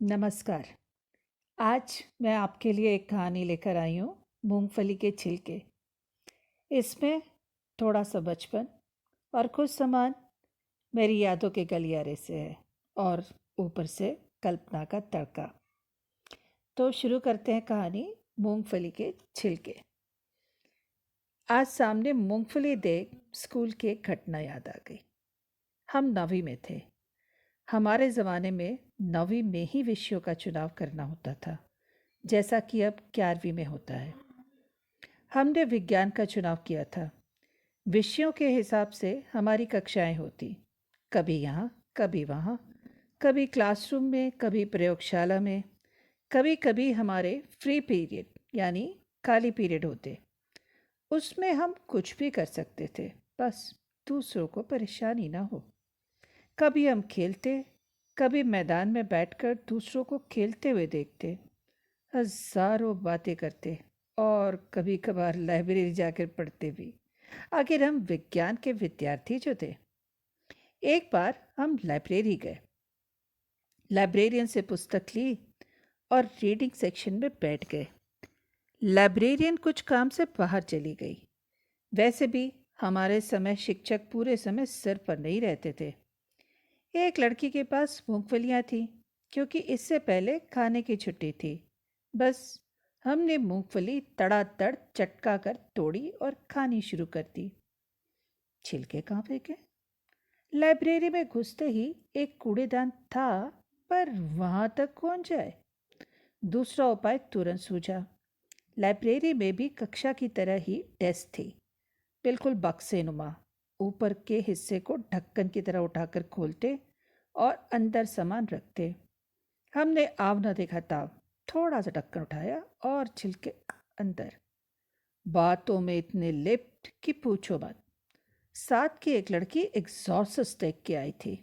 नमस्कार। आज मैं आपके लिए एक कहानी लेकर आई हूँ, मूंगफली के छिलके। इसमें थोड़ा सा बचपन और कुछ सामान मेरी यादों के गलियारे से है और ऊपर से कल्पना का तड़का। तो शुरू करते हैं कहानी मूंगफली के छिलके। आज सामने मूंगफली देख स्कूल की एक घटना याद आ गई। हम 9वीं में थे। हमारे ज़माने में 9वीं में ही विषयों का चुनाव करना होता था, जैसा कि अब 11वीं में होता है। हमने विज्ञान का चुनाव किया था। विषयों के हिसाब से हमारी कक्षाएं होती, कभी यहाँ कभी वहाँ, कभी क्लासरूम में, कभी प्रयोगशाला में, कभी कभी हमारे फ्री पीरियड यानी खाली पीरियड होते। उसमें हम कुछ भी कर सकते थे, बस दूसरों को परेशानी ना हो। कभी हम खेलते, कभी मैदान में बैठकर दूसरों को खेलते हुए देखते, हजारों बातें करते और कभी कभार लाइब्रेरी जाकर पढ़ते भी। आखिर हम विज्ञान के विद्यार्थी जो थे। एक बार हम लाइब्रेरी गए, लाइब्रेरियन से पुस्तक ली और रीडिंग सेक्शन में बैठ गए। लाइब्रेरियन कुछ काम से बाहर चली गई। वैसे भी हमारे समय शिक्षक पूरे समय सिर पर नहीं रहते थे। एक लड़की के पास मूंगफलियां थी, क्योंकि इससे पहले खाने की छुट्टी थी। बस हमने मूंगफली तड़ातड़ चटका कर तोड़ी और खानी शुरू कर दी। छिलके कहाँ फेंके? लाइब्रेरी में घुसते ही एक कूड़ेदान था, पर वहां तक कौन जाए? दूसरा उपाय तुरंत सूझा। लाइब्रेरी में भी कक्षा की तरह ही डेस्क थी, बिल्कुल बक्से नुमा। ऊपर के हिस्से को ढक्कन की तरह उठाकर खोलते और अंदर सामान रखते। हमने आव न देखा ताव थोड़ा सा ढक्कन उठाया और छिलके अंदर। बातों में इतने लिप्त कि पूछो मत। साथ की एक लड़की एग्जॉस्ट देख के आई थी।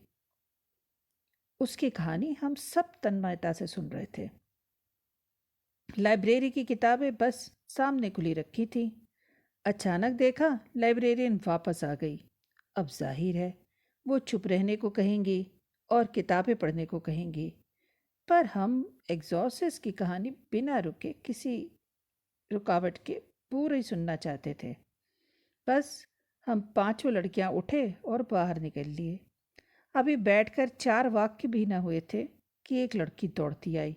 उसकी कहानी हम सब तन्मयता से सुन रहे थे। लाइब्रेरी की किताबें बस सामने खुली रखी थी। अचानक देखा लाइब्रेरियन वापस आ गई। अब जाहिर है वो चुप रहने को कहेंगी और किताबें पढ़ने को कहेंगी, पर हम एग्जॉसिस की कहानी बिना रुके किसी रुकावट के पूरी सुनना चाहते थे। बस हम पांचों लड़कियां उठे और बाहर निकल लिए। अभी बैठकर 4 वाक्य भी ना हुए थे कि एक लड़की दौड़ती आई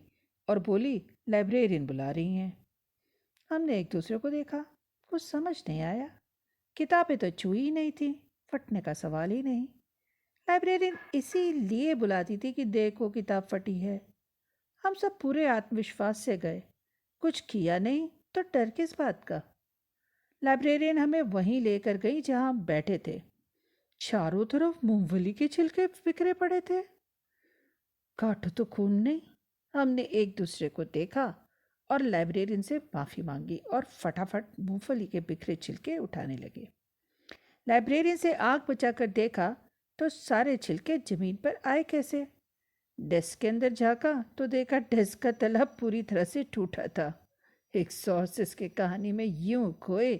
और बोली, लाइब्रेरियन बुला रही हैं। हमने एक दूसरे को देखा, कुछ समझ नहीं आया। किताबें तो छुई ही नहीं थी, फटने का सवाल ही नहीं। लाइब्रेरियन इसीलिए बुलाती थी कि देखो किताब फटी है। हम सब पूरे आत्मविश्वास से गए। कुछ किया नहीं तो डर किस बात का? लाइब्रेरियन हमें वहीं लेकर गई जहां हम बैठे थे। चारों तरफ मूंगफली के छिलके बिखरे पड़े थे। काटो तो खून नहीं। हमने एक दूसरे को देखा और लाइब्रेरियन से माफी मांगी और फटाफट मूंगफली के बिखरे छिलके उठाने लगे। लाइब्रेरियन से आंख बचाकर देखा तो सारे छिलके जमीन पर आए कैसे? डेस्क के अंदर झांका तो देखा डेस्क का तला पूरी तरह से टूटा था। एक्सॉर्सिस्ट की कहानी में यूं खोए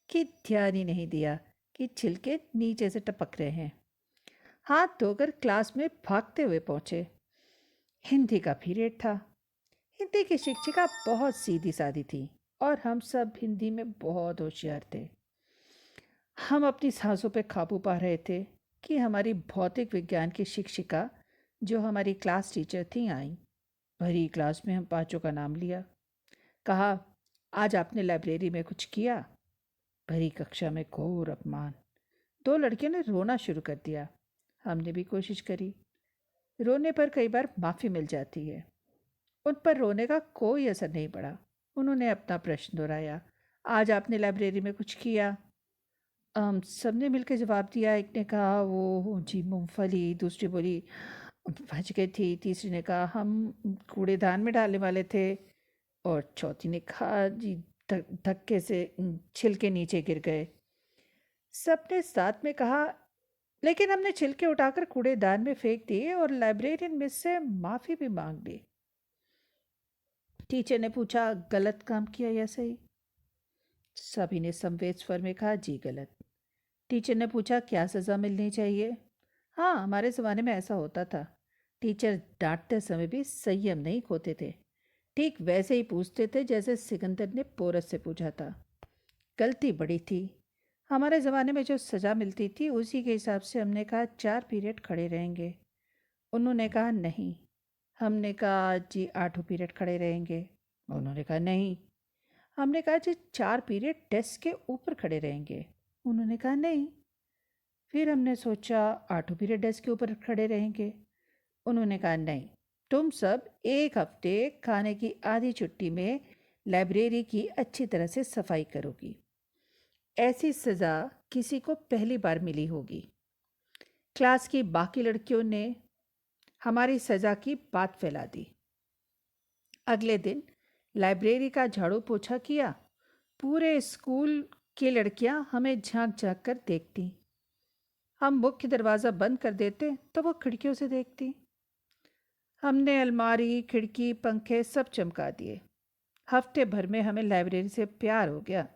कि ध्यान ही नहीं दिया कि छिलके नीचे से टपक रहे हैं। हाथ धोकर क्लास में भागते हुए पहुंचे। हिंदी का पीरियड था। हिंदी की शिक्षिका बहुत सीधी सादी थी और हम सब हिंदी में बहुत होशियार थे। हम अपनी सांसों पे काबू पा रहे थे कि हमारी भौतिक विज्ञान की शिक्षिका, जो हमारी क्लास टीचर थी, आई। भरी क्लास में हम पांचों का नाम लिया। कहा, आज आपने लाइब्रेरी में कुछ किया? भरी कक्षा में घोर अपमान। 2 लड़कियों ने रोना शुरू कर दिया। हमने भी कोशिश करी। रोने पर कई बार माफ़ी मिल जाती है। उन पर रोने का कोई असर नहीं पड़ा। उन्होंने अपना प्रश्न दोहराया, आज आपने लाइब्रेरी में कुछ किया? हम सबने मिलकर जवाब दिया। एक ने कहा, वो जी मूंगफली। दूसरी बोली, बच गई थी। तीसरी ने कहा, हम कूड़ेदान में डालने वाले थे। और चौथी ने कहा, जी धक्के से छिलके नीचे गिर गए। सबने साथ में कहा, लेकिन हमने छिलके उठाकर कूड़ेदान में फेंक दिए और लाइब्रेरियन मिस से माफ़ी भी मांग ली। टीचर ने पूछा, गलत काम किया या सही? सभी ने संवेद स्वर में कहा, जी गलत। टीचर ने पूछा, क्या सज़ा मिलनी चाहिए? हाँ, हमारे ज़माने में ऐसा होता था। टीचर डांटते समय भी संयम नहीं खोते थे। ठीक वैसे ही पूछते थे जैसे सिकंदर ने पोरस से पूछा था। गलती बड़ी थी। हमारे ज़माने में जो सज़ा मिलती थी उसी के हिसाब से हमने कहा 4 पीरियड खड़े रहेंगे। उन्होंने कहा नहीं। हमने कहा जी 8 पीरियड खड़े रहेंगे। उन्होंने कहा नहीं। हमने कहा जी 4 पीरियड डेस्क के ऊपर खड़े रहेंगे। उन्होंने कहा नहीं। फिर हमने सोचा 8 पीरियड डेस्क के ऊपर खड़े रहेंगे। उन्होंने कहा नहीं, तुम सब एक हफ्ते खाने की आधी छुट्टी में लाइब्रेरी की अच्छी तरह से सफाई करोगी। ऐसी सज़ा किसी को पहली बार मिली होगी। क्लास की बाकी लड़कियों ने हमारी सज़ा की बात फैला दी। अगले दिन लाइब्रेरी का झाड़ू पोछा किया। पूरे स्कूल की लड़कियां हमें झांक झांक कर देखती। हम मुख्य दरवाज़ा बंद कर देते तो वो खिड़कियों से देखती। हमने अलमारी, खिड़की, पंखे सब चमका दिए। हफ्ते भर में हमें लाइब्रेरी से प्यार हो गया।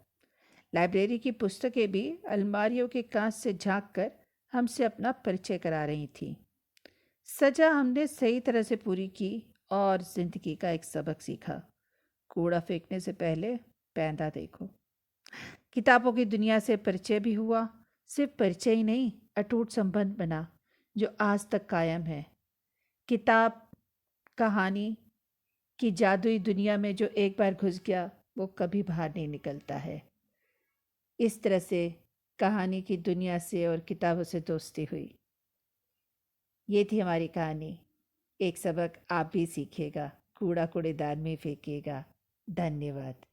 लाइब्रेरी की पुस्तकें भी अलमारियों के कांच से झांक कर हमसे अपना परिचय करा रही थीं। सजा हमने सही तरह से पूरी की और जिंदगी का एक सबक सीखा। कूड़ा फेंकने से पहले पैंदा देखो। किताबों की दुनिया से परिचय भी हुआ। सिर्फ परिचय ही नहीं, अटूट संबंध बना जो आज तक कायम है। किताब कहानी की जादुई दुनिया में जो एक बार घुस गया वो कभी बाहर नहीं निकलता है। इस तरह से कहानी की दुनिया से और किताबों से दोस्ती हुई। ये थी हमारी कहानी। एक सबक आप भी सीखिएगा, कूड़ा कूड़ेदान में फेंकिएगा। धन्यवाद।